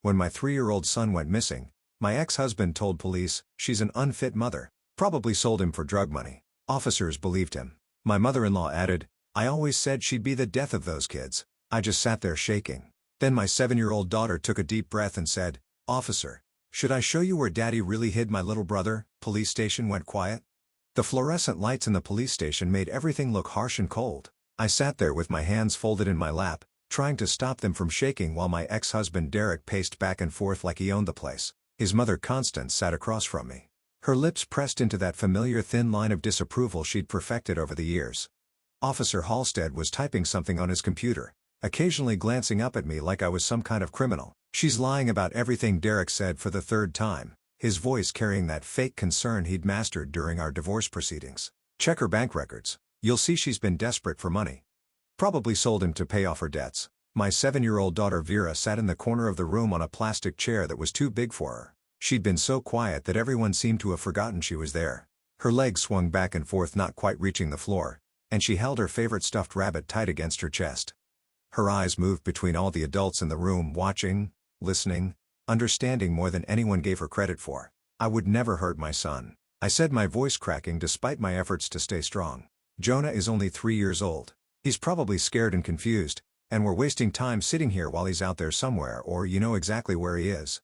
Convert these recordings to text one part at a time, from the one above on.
When my 3-year-old son went missing, my ex-husband told police she's an unfit mother, probably sold him for drug money. Officers believed him. My mother-in-law added, I always said she'd be the death of those kids. I just sat there shaking. Then my 7-year-old daughter took a deep breath and said, Officer, should I show you where Daddy really hid my little brother? Police station went quiet. The fluorescent lights in the police station made everything look harsh and cold. I sat there with my hands folded in my lap, trying to stop them from shaking while my ex-husband Derek paced back and forth like he owned the place. His mother Constance sat across from me. Her lips pressed into that familiar thin line of disapproval she'd perfected over the years. Officer Halstead was typing something on his computer, occasionally glancing up at me like I was some kind of criminal. She's lying about everything, Derek said for the third time, his voice carrying that fake concern he'd mastered during our divorce proceedings. Check her bank records. You'll see she's been desperate for money. Probably sold him to pay off her debts. My 7-year-old daughter Vera sat in the corner of the room on a plastic chair that was too big for her. She'd been so quiet that everyone seemed to have forgotten she was there. Her legs swung back and forth, not quite reaching the floor, and she held her favorite stuffed rabbit tight against her chest. Her eyes moved between all the adults in the room, watching, listening, understanding more than anyone gave her credit for. I would never hurt my son, I said, my voice cracking despite my efforts to stay strong. Jonah is only 3 years old. He's probably scared and confused, and we're wasting time sitting here while he's out there somewhere, or you know exactly where he is.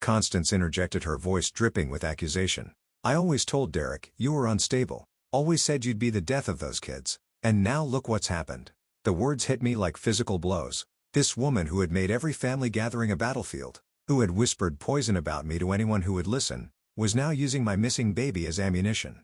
Constance interjected, her voice dripping with accusation. I always told Derek you were unstable, always said you'd be the death of those kids, and now look what's happened. The words hit me like physical blows. This woman who had made every family gathering a battlefield, who had whispered poison about me to anyone who would listen, was now using my missing baby as ammunition.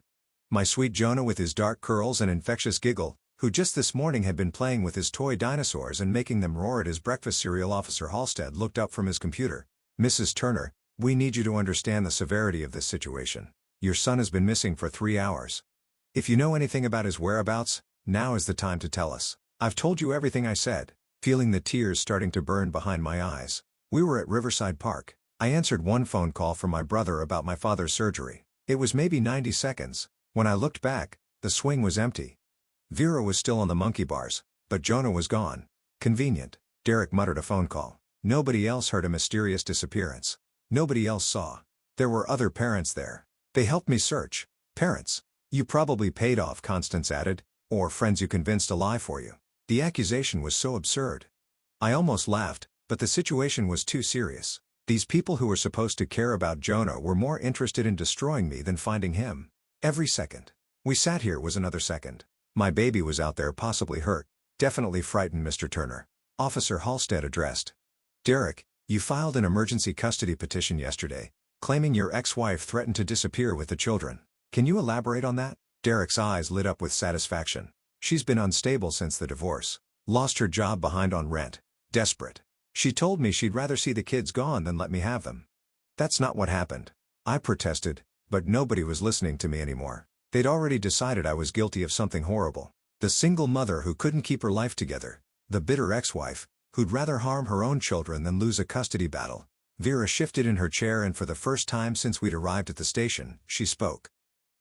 My sweet Jonah with his dark curls and infectious giggle, who just this morning had been playing with his toy dinosaurs and making them roar at his breakfast cereal. Officer Halstead looked up from his computer. Mrs. Turner, we need you to understand the severity of this situation. Your son has been missing for 3 hours. If you know anything about his whereabouts, now is the time to tell us. I've told you everything, I said, feeling the tears starting to burn behind my eyes. We were at Riverside Park. I answered one phone call from my brother about my father's surgery. It was maybe 90 seconds. When I looked back, the swing was empty. Vera was still on the monkey bars, but Jonah was gone. Convenient. Derek muttered a phone call. Nobody else heard a mysterious disappearance. Nobody else saw. There were other parents there. They helped me search. Parents you probably paid off, Constance added, or friends you convinced to lie for you. The accusation was so absurd. I almost laughed, but the situation was too serious. These people who were supposed to care about Jonah were more interested in destroying me than finding him. Every second we sat here was another second. My baby was out there, possibly hurt, definitely frightened, Mr. Turner. Officer Halstead addressed. Derek, you filed an emergency custody petition yesterday, claiming your ex-wife threatened to disappear with the children. Can you elaborate on that? Derek's eyes lit up with satisfaction. She's been unstable since the divorce. Lost her job, behind on rent. Desperate. She told me she'd rather see the kids gone than let me have them. That's not what happened. I protested, but nobody was listening to me anymore. They'd already decided I was guilty of something horrible. The single mother who couldn't keep her life together. The bitter ex-wife, who'd rather harm her own children than lose a custody battle. Vera shifted in her chair, and for the first time since we'd arrived at the station, she spoke.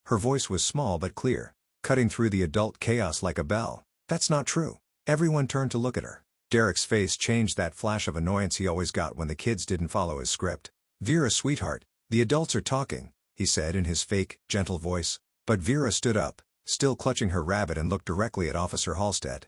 Her voice was small but clear, cutting through the adult chaos like a bell. That's not true. Everyone turned to look at her. Derek's face changed, that flash of annoyance he always got when the kids didn't follow his script. Vera, sweetheart, the adults are talking, he said in his fake, gentle voice. But Vera stood up, still clutching her rabbit, and looked directly at Officer Halstead.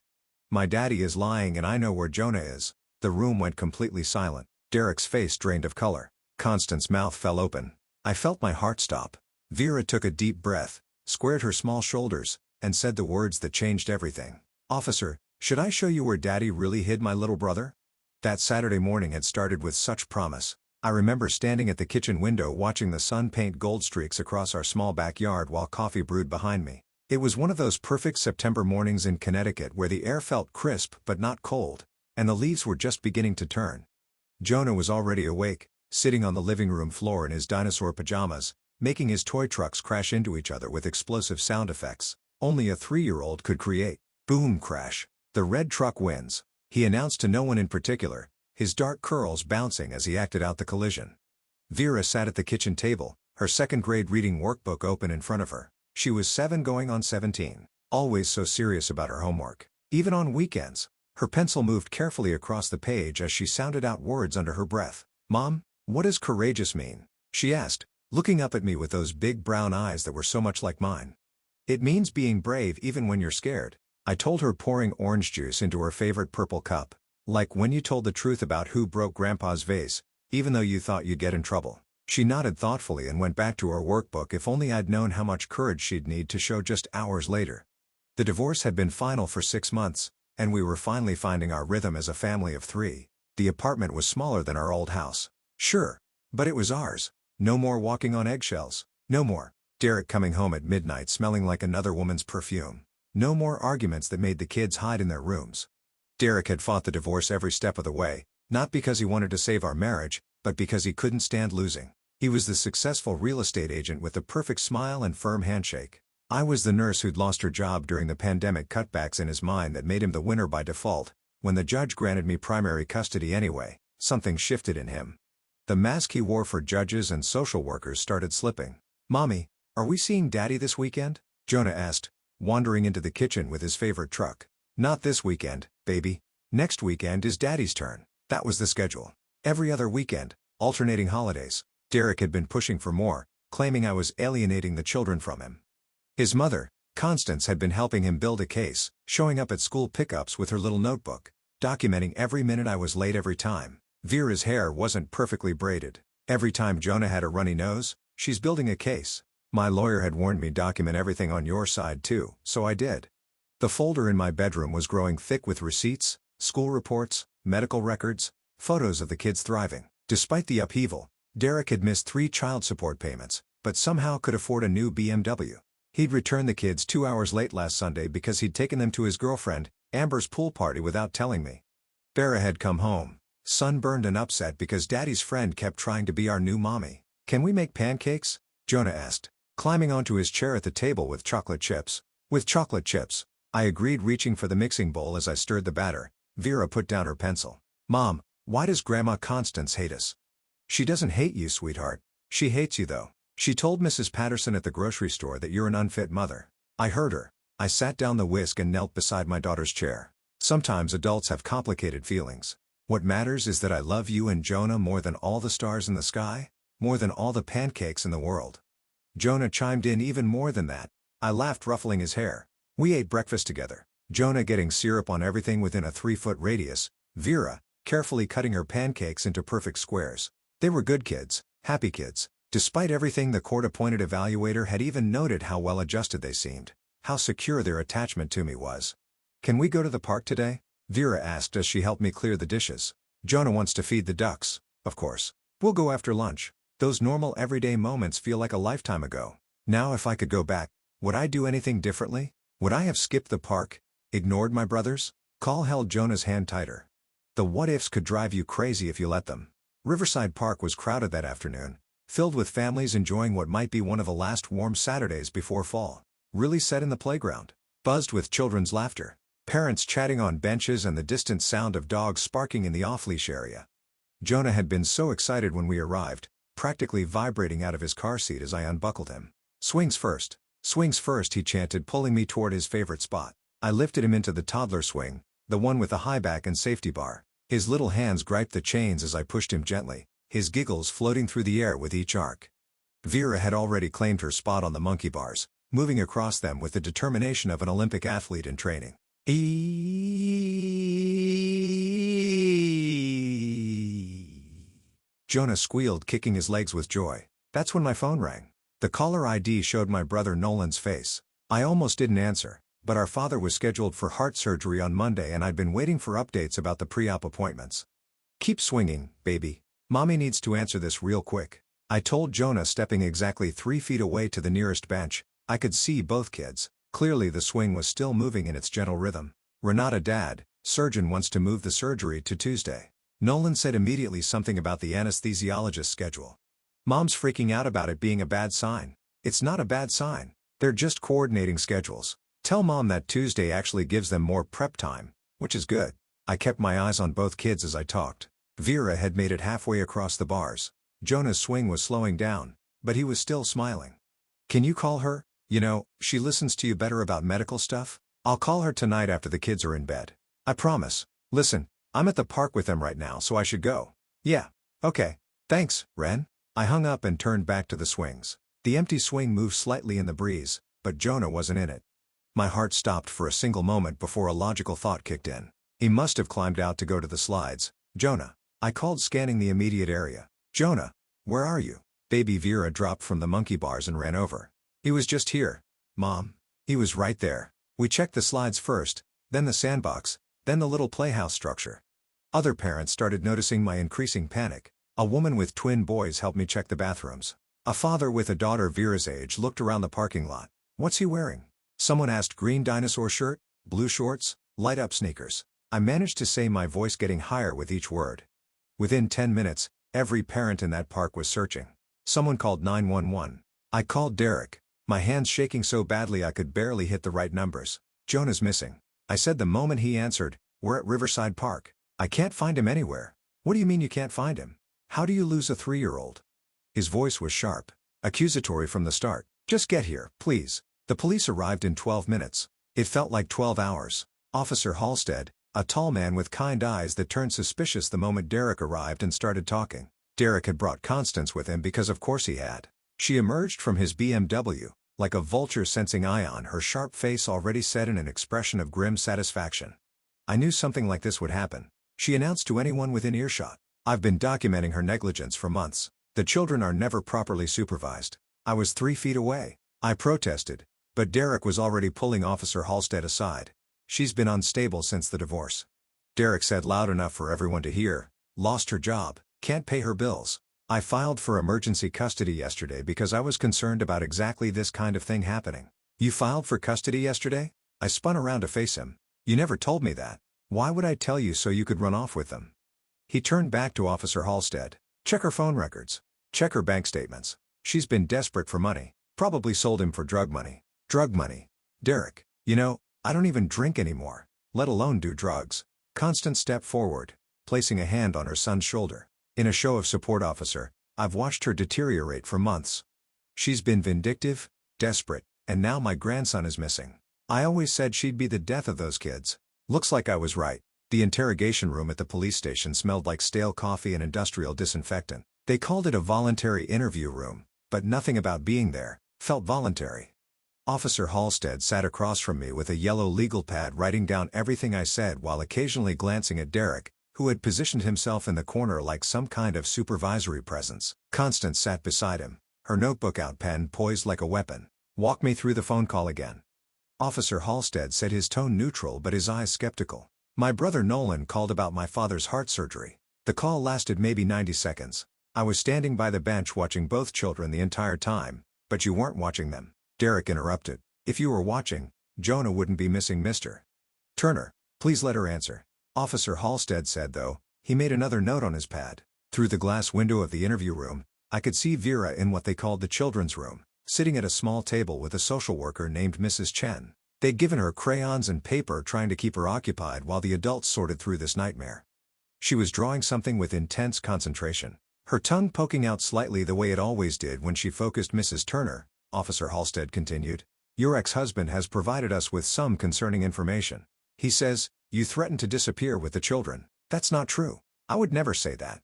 My daddy is lying, and I know where Jonah is. The room went completely silent. Derek's face drained of color. Constance's mouth fell open. I felt my heart stop. Vera took a deep breath, squared her small shoulders, and said the words that changed everything. Officer, should I show you where Daddy really hid my little brother? That Saturday morning had started with such promise. I remember standing at the kitchen window watching the sun paint gold streaks across our small backyard while coffee brewed behind me. It was one of those perfect September mornings in Connecticut where the air felt crisp but not cold, and the leaves were just beginning to turn. Jonah was already awake, sitting on the living room floor in his dinosaur pajamas, making his toy trucks crash into each other with explosive sound effects only a 3-year-old could create. Boom, crash. The red truck wins, he announced to no one in particular, his dark curls bouncing as he acted out the collision. Vera sat at the kitchen table, her second-grade reading workbook open in front of her. She was 7 going on 17, always so serious about her homework. Even on weekends, her pencil moved carefully across the page as she sounded out words under her breath. Mom, what does courageous mean? She asked, looking up at me with those big brown eyes that were so much like mine. It means being brave even when you're scared. I told her, pouring orange juice into her favorite purple cup. Like when you told the truth about who broke Grandpa's vase, even though you thought you'd get in trouble. She nodded thoughtfully and went back to her workbook. If only I'd known how much courage she'd need to show just hours later. The divorce had been final for 6 months, and we were finally finding our rhythm as a family of 3. The apartment was smaller than our old house. Sure. But it was ours. No more walking on eggshells. No more Derek coming home at midnight smelling like another woman's perfume. No more arguments that made the kids hide in their rooms. Derek had fought the divorce every step of the way, not because he wanted to save our marriage, but because he couldn't stand losing. He was the successful real estate agent with the perfect smile and firm handshake. I was the nurse who'd lost her job during the pandemic, cutbacks in his mind that made him the winner by default. When the judge granted me primary custody anyway, something shifted in him. The mask he wore for judges and social workers started slipping. "Mommy, are we seeing Daddy this weekend?" Jonah asked, wandering into the kitchen with his favorite truck. "Not this weekend, baby. Next weekend is Daddy's turn." That was the schedule. Every other weekend, alternating holidays. Derek had been pushing for more, claiming I was alienating the children from him. His mother, Constance, had been helping him build a case, showing up at school pickups with her little notebook, documenting every minute I was late every time. Vera's hair wasn't perfectly braided. Every time Jonah had a runny nose, "She's building a case." My lawyer had warned me, "Document everything on your side too," so I did. The folder in my bedroom was growing thick with receipts, school reports, medical records, photos of the kids thriving. Despite the upheaval, Derek had missed 3 child support payments, but somehow could afford a new BMW. He'd returned the kids 2 hours late last Sunday because he'd taken them to his girlfriend, Amber's pool party without telling me. Vera had come home, sunburned and upset because Daddy's friend kept trying to be our new mommy. "Can we make pancakes?" Jonah asked, climbing onto his chair at the table with chocolate chips. "With chocolate chips," I agreed, reaching for the mixing bowl as I stirred the batter. Vera put down her pencil. "Mom, why does Grandma Constance hate us?" "She doesn't hate you, sweetheart. She hates you though. She told Mrs. Patterson at the grocery store that you're an unfit mother." I heard her. I sat down the whisk and knelt beside my daughter's chair. "Sometimes adults have complicated feelings. What matters is that I love you and Jonah more than all the stars in the sky, more than all the pancakes in the world." Jonah chimed in, "Even more than that." I laughed, ruffling his hair. We ate breakfast together, Jonah getting syrup on everything within a 3-foot radius, Vera carefully cutting her pancakes into perfect squares. They were good kids, happy kids. Despite everything, the court-appointed evaluator had even noted how well-adjusted they seemed, how secure their attachment to me was. "Can we go to the park today?" Vera asked as she helped me clear the dishes. "Jonah wants to feed the ducks." "Of course. We'll go after lunch." Those normal everyday moments feel like a lifetime ago. Now if I could go back, would I do anything differently? Would I have skipped the park? Ignored my brothers? Call held Jonah's hand tighter. The what-ifs could drive you crazy if you let them. Riverside Park was crowded that afternoon, filled with families enjoying what might be one of the last warm Saturdays before fall. Really set in the playground. Buzzed with children's laughter, parents chatting on benches and the distant sound of dogs barking in the off-leash area. Jonah had been so excited when we arrived, practically vibrating out of his car seat as I unbuckled him. Swings first, he chanted, pulling me toward his favorite spot. I lifted him into the toddler swing, the one with the high back and safety bar. His little hands griped the chains as I pushed him gently, his giggles floating through the air with each arc. Vera had already claimed her spot on the monkey bars, moving across them with the determination of an Olympic athlete in training. Jonah squealed, kicking his legs with joy. That's when my phone rang. The caller ID showed my brother Nolan's face. I almost didn't answer, but our father was scheduled for heart surgery on Monday and I'd been waiting for updates about the pre-op appointments. "Keep swinging, baby. Mommy needs to answer this real quick," I told Jonah, stepping exactly 3 feet away to the nearest bench. I could see both kids. Clearly the swing was still moving in its gentle rhythm. "Renata, Dad, surgeon wants to move the surgery to Tuesday." Nolan said immediately, something about the anesthesiologist's schedule. "Mom's freaking out about it being a bad sign." "It's not a bad sign. They're just coordinating schedules. Tell Mom that Tuesday actually gives them more prep time, which is good." I kept my eyes on both kids as I talked. Vera had made it halfway across the bars. Jonah's swing was slowing down, but he was still smiling. "Can you call her? You know, she listens to you better about medical stuff." "I'll call her tonight after the kids are in bed. I promise." "Listen, I'm at the park with them right now, so I should go." "Yeah. Okay. Thanks, Ren. I hung up and turned back to the swings. The empty swing moved slightly in the breeze, but Jonah wasn't in it. My heart stopped for a single moment before a logical thought kicked in. He must have climbed out to go to the slides. Jonah. I called, scanning the immediate area. Jonah, where are you? Baby Vera dropped from the monkey bars and ran over. He was just here, Mom. He was right there. We checked the slides first, then the sandbox, then the little playhouse structure. Other parents started noticing my increasing panic. A woman with twin boys helped me check the bathrooms. A father with a daughter Vera's age looked around the parking lot. What's he wearing? Someone asked. Green dinosaur shirt, blue shorts, light-up sneakers. I managed to say, my voice getting higher with each word. Within 10 minutes, every parent in that park was searching. Someone called 911. I called Derek, my hands shaking so badly I could barely hit the right numbers. Jonah's missing. I said the moment he answered, we're at Riverside Park. I can't find him anywhere. What do you mean you can't find him? How do you lose a 3-year-old? His voice was sharp, accusatory from the start. Just get here, please. The police arrived in 12 minutes. It felt like 12 hours. Officer Halstead, a tall man with kind eyes that turned suspicious the moment Derek arrived and started talking. Derek had brought Constance with him because of course he had. She emerged from his BMW, like a vulture sensing Ion, her sharp face already set in an expression of grim satisfaction. I knew something like this would happen, she announced to anyone within earshot. I've been documenting her negligence for months. The children are never properly supervised. I was 3 feet away. I protested, but Derek was already pulling Officer Halstead aside. She's been unstable since the divorce. Derek said loud enough for everyone to hear. Lost her job, can't pay her bills. I filed for emergency custody yesterday because I was concerned about exactly this kind of thing happening. You filed for custody yesterday? I spun around to face him. You never told me that. Why would I tell you so you could run off with them? He turned back to Officer Halstead. Check her phone records. Check her bank statements. She's been desperate for money. Probably sold him for drug money. Drug money. Derek, you know, I don't even drink anymore, let alone do drugs. Constance stepped forward, placing a hand on her son's shoulder. In a show of support, officer, I've watched her deteriorate for months. She's been vindictive, desperate, and now my grandson is missing. I always said she'd be the death of those kids. Looks like I was right. The interrogation room at the police station smelled like stale coffee and industrial disinfectant. They called it a voluntary interview room, but nothing about being there felt voluntary. Officer Halstead sat across from me with a yellow legal pad, writing down everything I said while occasionally glancing at Derek, who had positioned himself in the corner like some kind of supervisory presence. Constance sat beside him, her notebook out, pen poised like a weapon. Walk me through the phone call again. Officer Halstead said, his tone neutral but his eyes skeptical. My brother Nolan called about my father's heart surgery. The call lasted maybe 90 seconds. I was standing by the bench watching both children the entire time, but you weren't watching them. Derek interrupted. If you were watching, Jonah wouldn't be missing, Mr. Turner. Please let her answer. Officer Halstead said, though. He made another note on his pad. Through the glass window of the interview room, I could see Vera in what they called the children's room, sitting at a small table with a social worker named Mrs. Chen. They'd given her crayons and paper, trying to keep her occupied while the adults sorted through this nightmare. She was drawing something with intense concentration, her tongue poking out slightly the way it always did when she focused. Mrs. Turner, Officer Halstead continued, your ex-husband has provided us with some concerning information. He says, you threatened to disappear with the children. That's not true. I would never say that.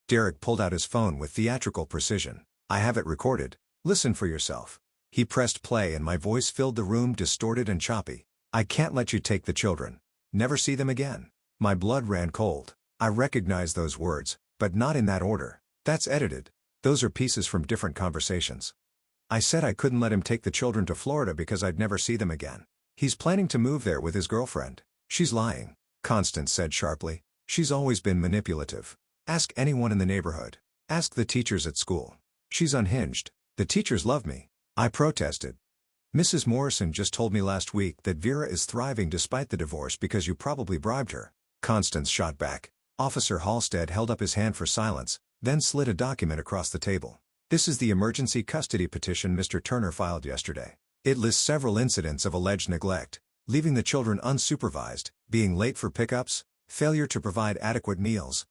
Derek pulled out his phone with theatrical precision. I have it recorded. Listen for yourself. He pressed play and my voice filled the room, distorted and choppy. I can't let you take the children. Never see them again. My blood ran cold. I recognized those words, but not in that order. That's edited. Those are pieces from different conversations. I said I couldn't let him take the children to Florida because I'd never see them again. He's planning to move there with his girlfriend. She's lying, Constance said sharply. She's always been manipulative. Ask anyone in the neighborhood. Ask the teachers at school. She's unhinged. The teachers love me. I protested. Mrs. Morrison just told me last week that Vera is thriving despite the divorce because you probably bribed her. Constance shot back. Officer Halstead held up his hand for silence, then slid a document across the table. This is the emergency custody petition Mr. Turner filed yesterday. It lists several incidents of alleged neglect, leaving the children unsupervised, being late for pickups, failure to provide adequate meals,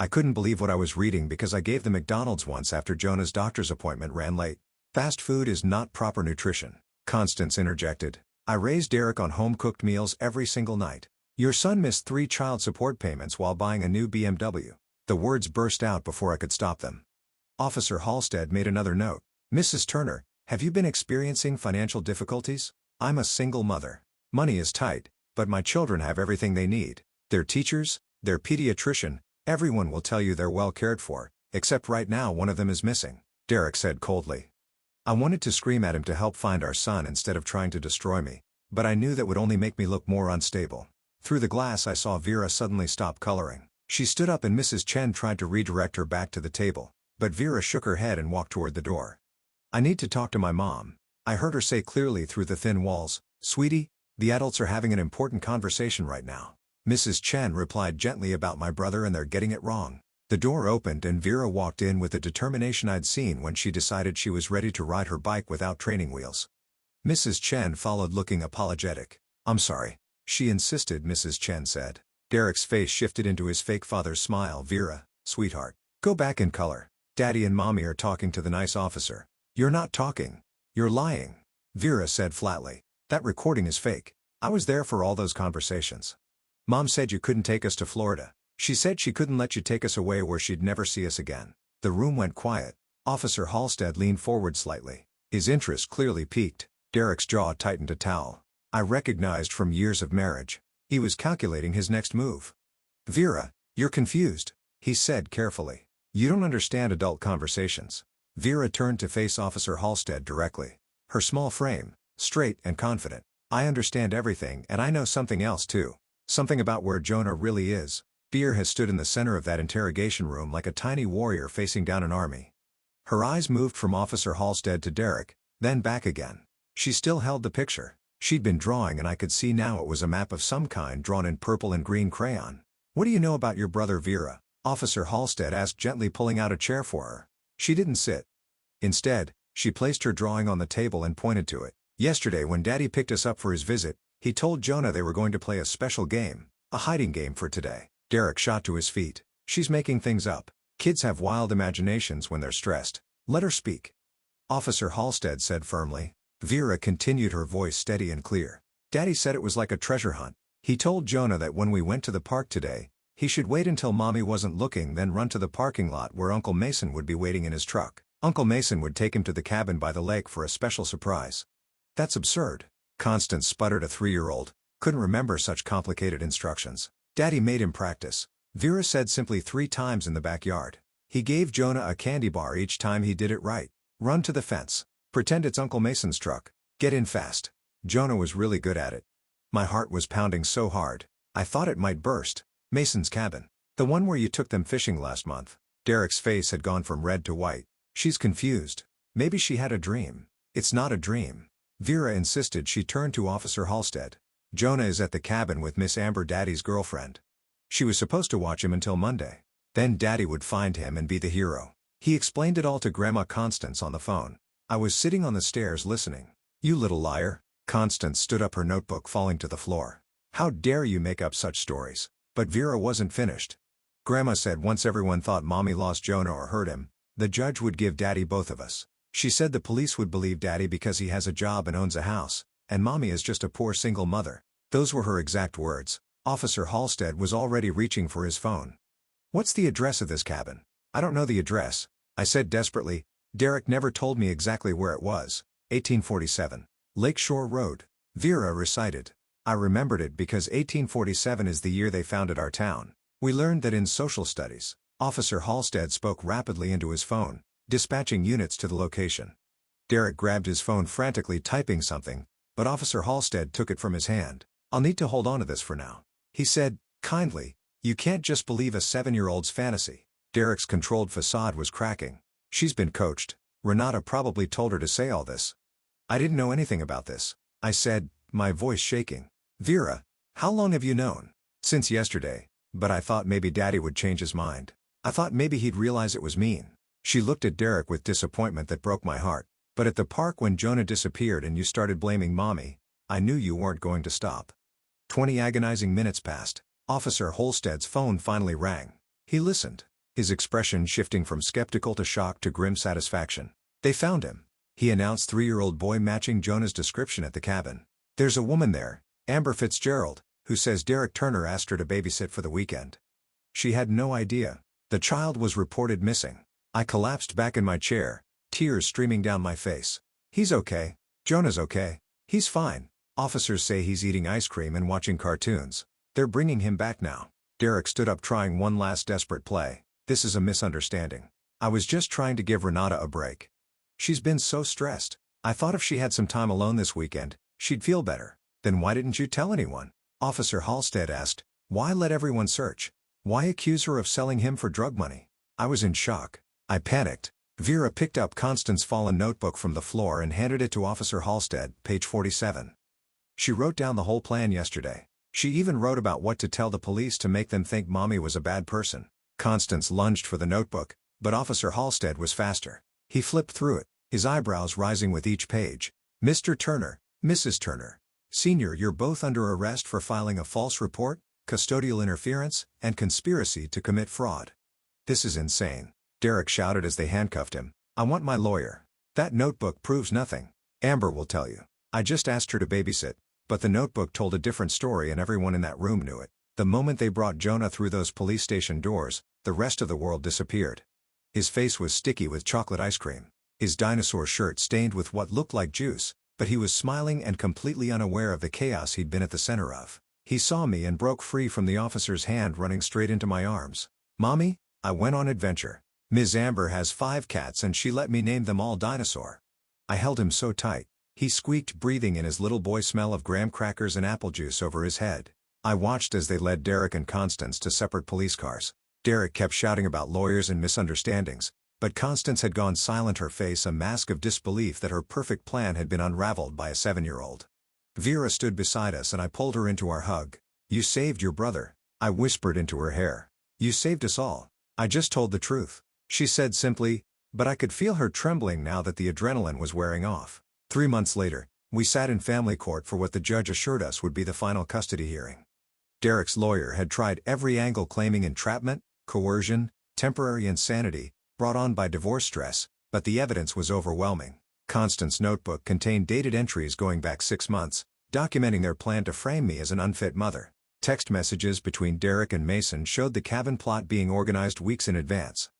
I couldn't believe what I was reading because I gave them McDonald's once after Jonah's doctor's appointment ran late. Fast food is not proper nutrition, Constance interjected. I raised Derek on home-cooked meals every single night. Your son missed 3 child support payments while buying a new BMW. The words burst out before I could stop them. Officer Halstead made another note. Mrs. Turner, have you been experiencing financial difficulties? I'm a single mother. Money is tight, but my children have everything they need. Their teachers, their pediatrician, everyone will tell you they're well cared for, except right now one of them is missing, Derek said coldly. I wanted to scream at him to help find our son instead of trying to destroy me, but I knew that would only make me look more unstable. Through the glass I saw Vera suddenly stop coloring. She stood up and Mrs. Chen tried to redirect her back to the table, but Vera shook her head and walked toward the door. I need to talk to my mom. I heard her say clearly through the thin walls, Sweetie, the adults are having an important conversation right now. Mrs. Chen replied gently about my brother and they're getting it wrong. The door opened and Vera walked in with the determination I'd seen when she decided she was ready to ride her bike without training wheels. Mrs. Chen followed looking apologetic. I'm sorry. She insisted, Mrs. Chen said. Derek's face shifted into his fake father's smile. Vera, sweetheart, go back in color. Daddy and Mommy are talking to the nice officer. You're not talking. You're lying. Vera said flatly. That recording is fake. I was there for all those conversations. Mom said you couldn't take us to Florida. She said she couldn't let you take us away where she'd never see us again. The room went quiet. Officer Halstead leaned forward slightly. His interest clearly piqued. Derek's jaw tightened a towel. I recognized from years of marriage. He was calculating his next move. Vera, you're confused, he said carefully. You don't understand adult conversations. Vera turned to face Officer Halstead directly. Her small frame, straight and confident. I understand everything and I know something else too. Something about where Jonah really is. Fear has stood in the center of that interrogation room like a tiny warrior facing down an army. Her eyes moved from Officer Halstead to Derek, then back again. She still held the picture. She'd been drawing and I could see now it was a map of some kind drawn in purple and green crayon. What do you know about your brother Vera? Officer Halstead asked, gently pulling out a chair for her. She didn't sit. Instead, she placed her drawing on the table and pointed to it. Yesterday when Daddy picked us up for his visit, he told Jonah they were going to play a special game, a hiding game for today. Derek shot to his feet. She's making things up. Kids have wild imaginations when they're stressed. Let her speak. Officer Halstead said firmly. Vera continued, her voice steady and clear. Daddy said it was like a treasure hunt. He told Jonah that when we went to the park today, he should wait until Mommy wasn't looking, then run to the parking lot where Uncle Mason would be waiting in his truck. Uncle Mason would take him to the cabin by the lake for a special surprise. That's absurd. Constance sputtered, a 3-year-old. Couldn't remember such complicated instructions. Daddy made him practice. Vera said simply 3 times in the backyard. He gave Jonah a candy bar each time he did it right. Run to the fence. Pretend it's Uncle Mason's truck. Get in fast. Jonah was really good at it. My heart was pounding so hard, I thought it might burst. Mason's cabin. The one where you took them fishing last month. Derek's face had gone from red to white. She's confused. Maybe she had a dream. It's not a dream. Vera insisted. She turned to Officer Halstead. Jonah is at the cabin with Miss Amber, Daddy's girlfriend. She was supposed to watch him until Monday. Then Daddy would find him and be the hero. He explained it all to Grandma Constance on the phone. I was sitting on the stairs listening. You little liar. Constance stood up, her notebook falling to the floor. How dare you make up such stories? But Vera wasn't finished. Grandma said once everyone thought Mommy lost Jonah or hurt him, the judge would give Daddy both of us. She said the police would believe Daddy because he has a job and owns a house, and Mommy is just a poor single mother. Those were her exact words. Officer Halstead was already reaching for his phone. What's the address of this cabin? I don't know the address, I said desperately. Derek never told me exactly where it was. 1847. Lakeshore Road. Vera recited. I remembered it because 1847 is the year they founded our town. We learned that in social studies. Officer Halstead spoke rapidly into his phone, dispatching units to the location. Derek grabbed his phone, frantically typing something, but Officer Halstead took it from his hand. I'll need to hold on to this for now, he said, kindly. You can't just believe a 7-year-old's fantasy. Derek's controlled facade was cracking. She's been coached. Renata probably told her to say all this. I didn't know anything about this, I said, my voice shaking. Vera, how long have you known? Since yesterday, but I thought maybe Daddy would change his mind. I thought maybe he'd realize it was mean. She looked at Derek with disappointment that broke my heart. But at the park when Jonah disappeared and you started blaming Mommy, I knew you weren't going to stop. 20 agonizing minutes passed. Officer Halstead's phone finally rang. He listened, his expression shifting from skeptical to shocked to grim satisfaction. They found him, he announced, 3-year-old boy matching Jonah's description at the cabin. There's a woman there, Amber Fitzgerald, who says Derek Turner asked her to babysit for the weekend. She had no idea. The child was reported missing. I collapsed back in my chair, tears streaming down my face. He's okay. Jonah's okay. He's fine. Officers say he's eating ice cream and watching cartoons. They're bringing him back now. Derek stood up, trying one last desperate play. This is a misunderstanding. I was just trying to give Renata a break. She's been so stressed. I thought if she had some time alone this weekend, she'd feel better. Then why didn't you tell anyone? Officer Halstead asked. Why let everyone search? Why accuse her of selling him for drug money? I was in shock. I panicked. Vera picked up Constance's fallen notebook from the floor and handed it to Officer Halstead, page 47. She wrote down the whole plan yesterday. She even wrote about what to tell the police to make them think Mommy was a bad person. Constance lunged for the notebook, but Officer Halstead was faster. He flipped through it, his eyebrows rising with each page. Mr. Turner, Mrs. Turner, Senior, you're both under arrest for filing a false report, custodial interference, and conspiracy to commit fraud. This is insane, Derek shouted as they handcuffed him. I want my lawyer. That notebook proves nothing. Amber will tell you. I just asked her to babysit, but the notebook told a different story and everyone in that room knew it. The moment they brought Jonah through those police station doors, the rest of the world disappeared. His face was sticky with chocolate ice cream. His dinosaur shirt stained with what looked like juice, but he was smiling and completely unaware of the chaos he'd been at the center of. He saw me and broke free from the officer's hand, running straight into my arms. Mommy, I went on adventure. Ms. Amber has 5 cats and she let me name them all Dinosaur. I held him so tight. He squeaked, breathing in his little boy smell of graham crackers and apple juice over his head. I watched as they led Derek and Constance to separate police cars. Derek kept shouting about lawyers and misunderstandings, but Constance had gone silent, her face a mask of disbelief that her perfect plan had been unraveled by a 7-year-old. Vera stood beside us and I pulled her into our hug. You saved your brother, I whispered into her hair. You saved us all. I just told the truth, she said simply, but I could feel her trembling now that the adrenaline was wearing off. 3 months later, we sat in family court for what the judge assured us would be the final custody hearing. Derek's lawyer had tried every angle, claiming entrapment, coercion, temporary insanity, brought on by divorce stress, but the evidence was overwhelming. Constance's notebook contained dated entries going back 6 months, documenting their plan to frame me as an unfit mother. Text messages between Derek and Mason showed the cabin plot being organized weeks in advance.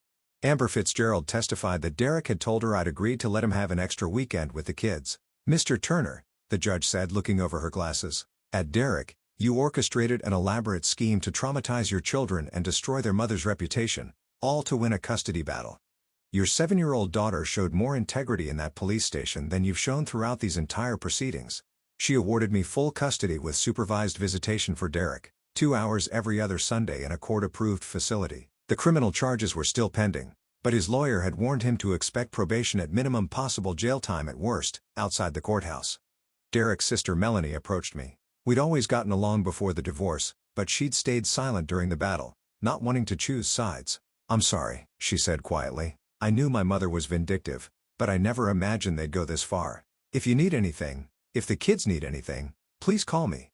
Amber Fitzgerald testified that Derek had told her I'd agreed to let him have an extra weekend with the kids. Mr. Turner, the judge said, looking over her glasses at Derek, you orchestrated an elaborate scheme to traumatize your children and destroy their mother's reputation, all to win a custody battle. Your 7-year-old daughter showed more integrity in that police station than you've shown throughout these entire proceedings. She awarded me full custody with supervised visitation for Derek, 2 hours every other Sunday in a court-approved facility. The criminal charges were still pending, but his lawyer had warned him to expect probation at minimum, possible jail time at worst, outside the courthouse. Derek's sister Melanie approached me. We'd always gotten along before the divorce, but she'd stayed silent during the battle, not wanting to choose sides. I'm sorry, she said quietly. I knew my mother was vindictive, but I never imagined they'd go this far. If you need anything, if the kids need anything, please call me.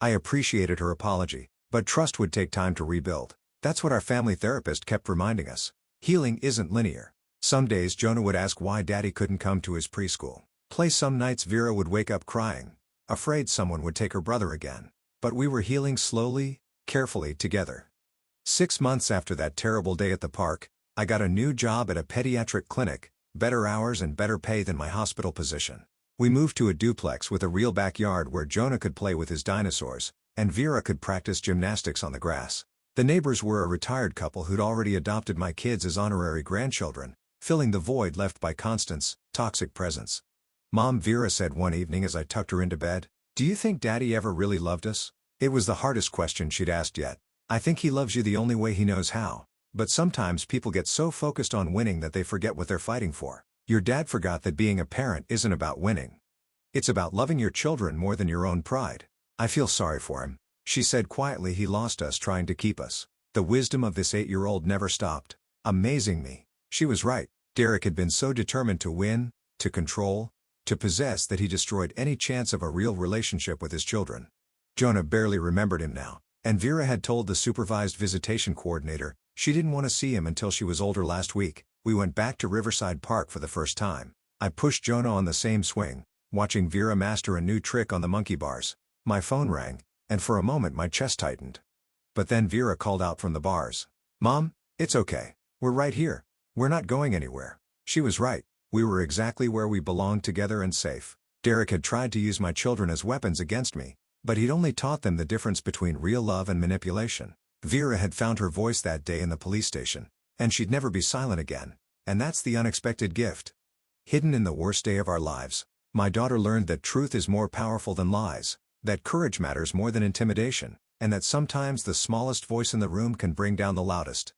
I appreciated her apology, but trust would take time to rebuild. That's what our family therapist kept reminding us. Healing isn't linear. Some days Jonah would ask why Daddy couldn't come to his preschool play. Some nights Vera would wake up crying, afraid someone would take her brother again. But we were healing slowly, carefully together. 6 months after that terrible day at the park, I got a new job at a pediatric clinic, better hours and better pay than my hospital position. We moved to a duplex with a real backyard where Jonah could play with his dinosaurs, and Vera could practice gymnastics on the grass. The neighbors were a retired couple who'd already adopted my kids as honorary grandchildren, filling the void left by Constance's toxic presence. Mom, Vera said one evening as I tucked her into bed, do you think Daddy ever really loved us? It was the hardest question she'd asked yet. I think he loves you the only way he knows how. But sometimes people get so focused on winning that they forget what they're fighting for. Your dad forgot that being a parent isn't about winning. It's about loving your children more than your own pride. I feel sorry for him, she said quietly. He lost us trying to keep us. The wisdom of this 8-year-old never stopped amazing me. She was right. Derek had been so determined to win, to control, to possess that he destroyed any chance of a real relationship with his children. Jonah barely remembered him now, and Vera had told the supervised visitation coordinator she didn't want to see him until she was older. Last week, we went back to Riverside Park for the first time. I pushed Jonah on the same swing, watching Vera master a new trick on the monkey bars. My phone rang, and for a moment my chest tightened. But then Vera called out from the bars. Mom, It's okay. We're right here. We're not going anywhere. She was right. We were exactly where we belonged, together and safe. Derek had tried to use my children as weapons against me, but he'd only taught them the difference between real love and manipulation. Vera had found her voice that day in the police station, and she'd never be silent again. And that's the unexpected gift. Hidden in the worst day of our lives, my daughter learned that truth is more powerful than lies, that courage matters more than intimidation, and that sometimes the smallest voice in the room can bring down the loudest.